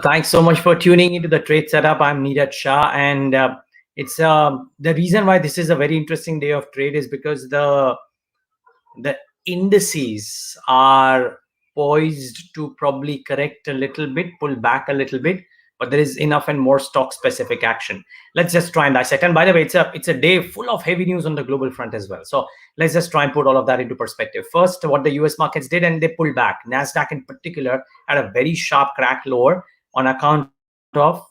Thanks so much for tuning into the trade setup. I'm Neeraj Shah, and it's the reason why this is a very interesting day of trade is because the indices are poised to probably correct a little bit, pull back a little bit, but there is enough and more stock specific action. Let's just try and dissect. And by the way, it's a day full of heavy news on the global front as well. So let's just try and put all of that into perspective. First, what the US markets did, and they pulled back. Nasdaq in particular had a very sharp crack lower on account of,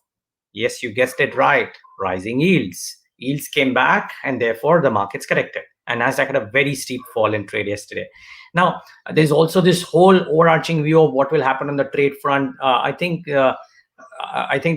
yes, you guessed it right, rising yields. Yields came back, and therefore the markets corrected. And Nasdaq had a very steep fall in trade yesterday. Now, there's also this whole overarching view of what will happen on the trade front. I think there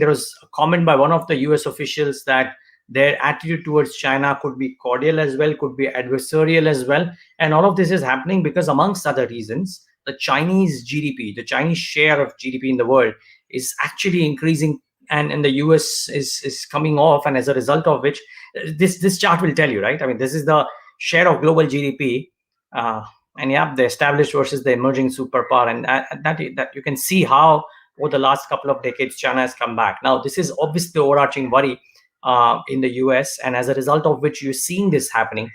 was a comment by one of the US officials that their attitude towards China could be cordial as well, could be adversarial as well. And all of this is happening because, amongst other reasons, the Chinese GDP, the Chinese share of GDP in the world is actually increasing, and the US is coming off. And as a result of which, this chart will tell you, right? I mean, this is the share of global GDP, and yeah, the established versus the emerging superpower, and that you can see how over the last couple of decades China has come back. Now, this is obviously the overarching worry in the US, and as a result of which you're seeing this happening,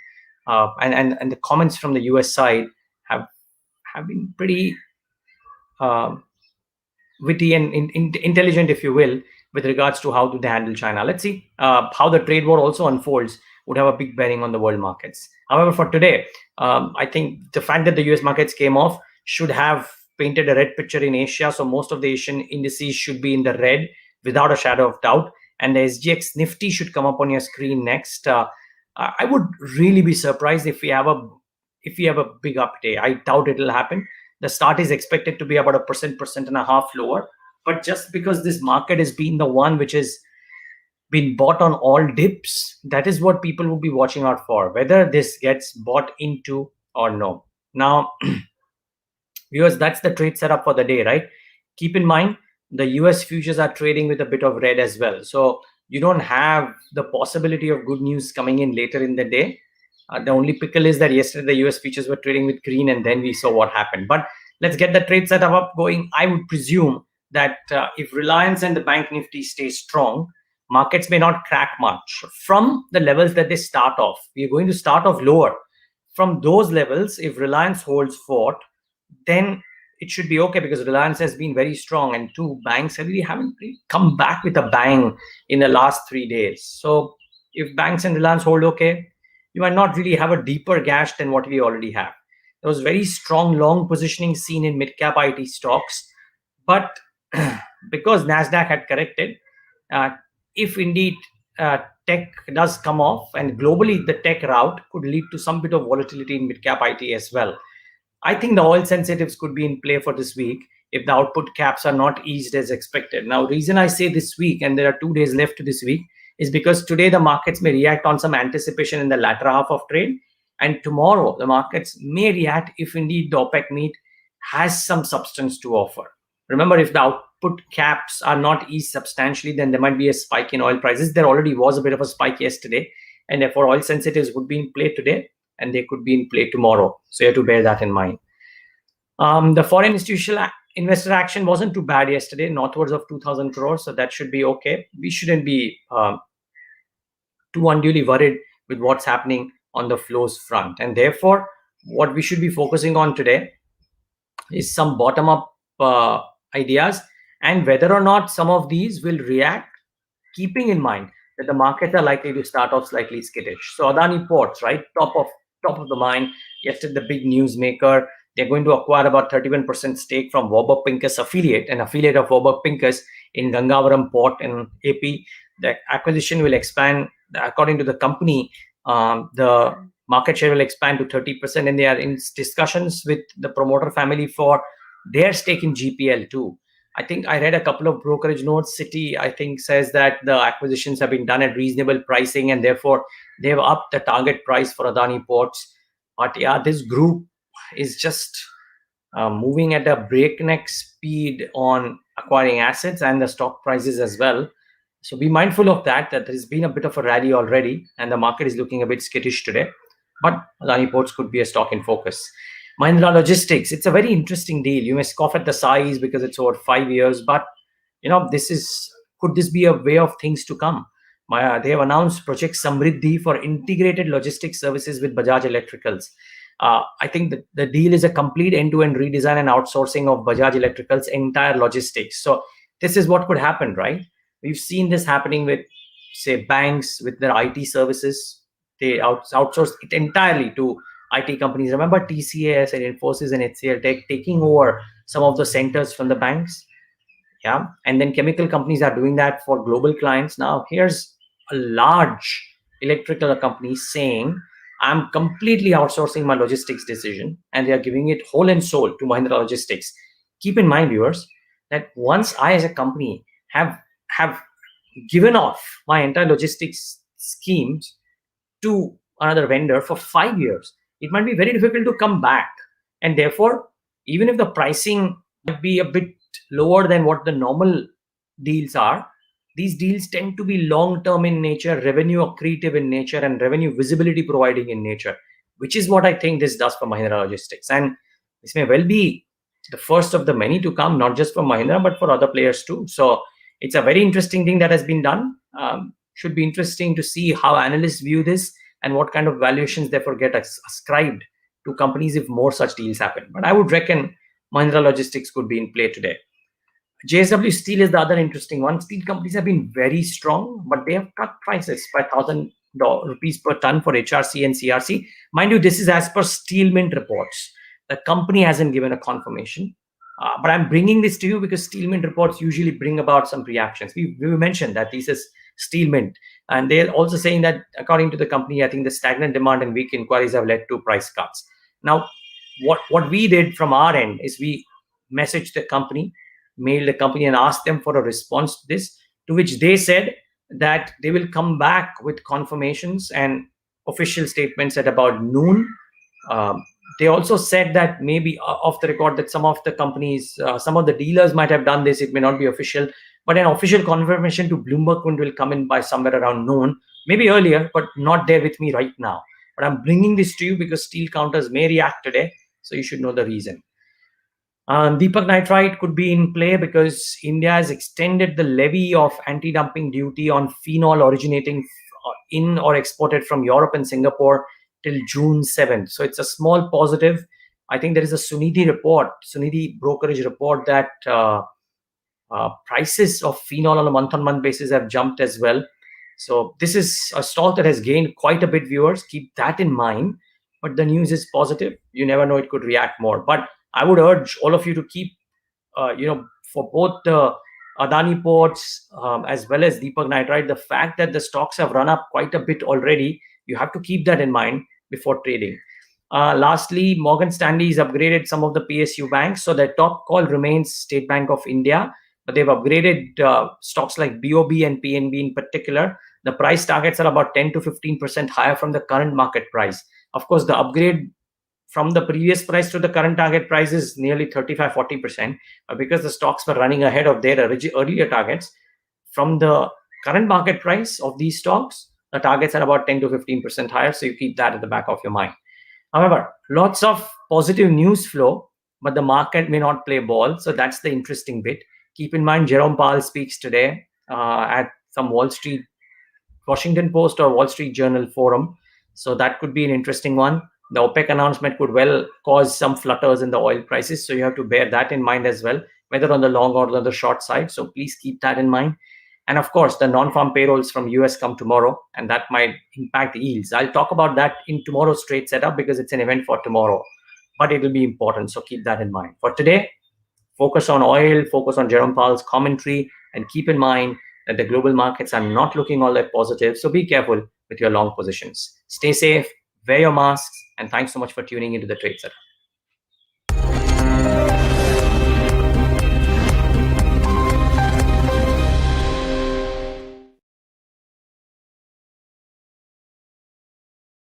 and the comments from the US side have been pretty witty and intelligent, if you will, with regards to how to handle China. Let's see how the trade war also unfolds. Would have a big bearing on the world markets. However, for today, I think the fact that the US markets came off should have painted a red picture in Asia. So most of the Asian indices should be in the red without a shadow of doubt. And the SGX Nifty should come up on your screen next. I would really be surprised if we have a big up day. I doubt it will happen. The start is expected to be about 1.5% lower. But just because this market has been the one which has been bought on all dips, that is what people will be watching out for, whether this gets bought into or no. Now, viewers, that's the trade setup for the day, right? Keep in mind, the US futures are trading with a bit of red as well. So you don't have the possibility of good news coming in later in the day. The only pickle is that yesterday the US futures were trading with green, and then we saw what happened. But let's get the trade setup up going. I would presume that if Reliance and the Bank Nifty stay strong, markets may not crack much from the levels that they start off. We are going to start off lower. From those levels, if Reliance holds fort, then it should be okay, because Reliance has been very strong, and two banks really haven't really come back with a bang in the last 3 days. So if banks and Reliance hold okay, you might not really have a deeper gash than what we already have. There was very strong long positioning seen in mid-cap IT stocks, but because Nasdaq had corrected, if indeed tech does come off, and globally the tech route could lead to some bit of volatility in mid-cap IT as well. I think the oil sensitives could be in play for this week if the output caps are not eased as expected. Now, reason I say this week, and there are 2 days left to this week, is because today the markets may react on some anticipation in the latter half of trade, and tomorrow the markets may react if indeed the OPEC meet has some substance to offer. Remember, if the output caps are not eased substantially, then there might be a spike in oil prices. There already was a bit of a spike yesterday, and therefore oil sensitives would be in play today, and they could be in play tomorrow. So you have to bear that in mind. The foreign institutional investor action wasn't too bad yesterday, northwards of 2,000 crores. So that should be okay. We shouldn't be too unduly worried with what's happening on the flows front. And therefore, what we should be focusing on today is some bottom-up ideas, and whether or not some of these will react, keeping in mind that the markets are likely to start off slightly skittish. So Adani Ports, right, top of the mind. Yesterday, the big newsmaker, they're going to acquire about 31% stake from Warburg Pincus an affiliate of Warburg Pincus in Gangavaram Port in AP. The acquisition will expand, according to the company, the market share will expand to 30%, and they are in discussions with the promoter family for their stake in GPL too. I think I read a couple of brokerage notes. Citi, I think, says that the acquisitions have been done at reasonable pricing, and therefore they've upped the target price for Adani Ports. But yeah, this group is just moving at a breakneck speed on acquiring assets and the stock prices as well. So be mindful of that there's been a bit of a rally already, and the market is looking a bit skittish today. But Adani Ports could be a stock in focus. Mahindra Logistics, it's a very interesting deal. You may scoff at the size because it's over 5 years, but could this be a way of things to come? They have announced Project Samriddhi for integrated logistics services with Bajaj Electricals. I think that the deal is a complete end-to-end redesign and outsourcing of Bajaj Electricals' entire logistics. So this is what could happen, right? We've seen this happening with, say, banks with their IT services. They outsource it entirely to IT companies. Remember TCS and Infosys and HCL taking over some of the centers from the banks? Yeah. And then chemical companies are doing that for global clients. Now, here's a large electrical company saying, I'm completely outsourcing my logistics decision, and they are giving it whole and soul to Mahindra Logistics. Keep in mind, viewers, that once I as a company have given off my entire logistics schemes to another vendor for 5 years, it might be very difficult to come back. And therefore, even if the pricing might be a bit lower than what the normal deals are, these deals tend to be long-term in nature, revenue accretive in nature, and revenue visibility providing in nature, which is what I think this does for Mahindra Logistics. And this may well be the first of the many to come, not just for Mahindra, but for other players too. So it's a very interesting thing that has been done. Should be interesting to see how analysts view this and what kind of valuations therefore get ascribed to companies if more such deals happen. But I would reckon Mahindra Logistics could be in play today. JSW Steel is the other interesting one. Steel companies have been very strong, but they have cut prices by ₹1,000 per ton for HRC and CRC. Mind you, this is as per Steel Mint reports. The company hasn't given a confirmation. But I'm bringing this to you because Steel Mint reports usually bring about some reactions. We mentioned that this is Steel Mint. And they're also saying that, according to the company, I think the stagnant demand and weak inquiries have led to price cuts. Now, what we did from our end is we messaged the company, mailed the company, and asked them for a response to this, to which they said that they will come back with confirmations and official statements at about noon. They also said that maybe off the record that some of the companies, some of the dealers might have done this. It may not be official, but an official confirmation to BloombergQuint will come in by somewhere around noon, maybe earlier, but not there with me right now. But I'm bringing this to you because steel counters may react today, so you should know the reason. Deepak Nitrite could be in play because India has extended the levy of anti-dumping duty on phenol originating in or exported from Europe and Singapore till June 7th. So it's a small positive. I think there is a Sunidhi brokerage report that prices of phenol on a month-on-month basis have jumped as well. So this is a stock that has gained quite a bit, viewers. Keep that in mind. But the news is positive. You never know, it could react more. But I would urge all of you to keep, for both the Adani ports as well as Deepak Nitrite, the fact that the stocks have run up quite a bit already, you have to keep that in mind before trading. Lastly, Morgan Stanley's upgraded some of the PSU banks. So their top call remains State Bank of India, but they've upgraded stocks like BOB and PNB in particular. The price targets are about 10 to 15% higher from the current market price. Of course, the upgrade from the previous price to the current target price is nearly 35-40%, because the stocks were running ahead of their earlier targets. From the current market price of these stocks, the targets are about 10 to 15% higher, so you keep that at the back of your mind. However, lots of positive news flow, but the market may not play ball, so that's the interesting bit. Keep in mind, Jerome Powell speaks today at some Washington Post or Wall Street Journal forum, so that could be an interesting one. The OPEC announcement could well cause some flutters in the oil prices, so you have to bear that in mind as well, whether on the long or on the short side. So please keep that in mind. And of course, the non-farm payrolls from US come tomorrow, and that might impact yields. I'll talk about that in tomorrow's trade setup because it's an event for tomorrow, but it will be important, so keep that in mind. For today, focus on oil, focus on Jerome Powell's commentary, and keep in mind that the global markets are not looking all that positive, so be careful with your long positions. Stay safe, wear your masks, and thanks so much for tuning into the Trade Setup.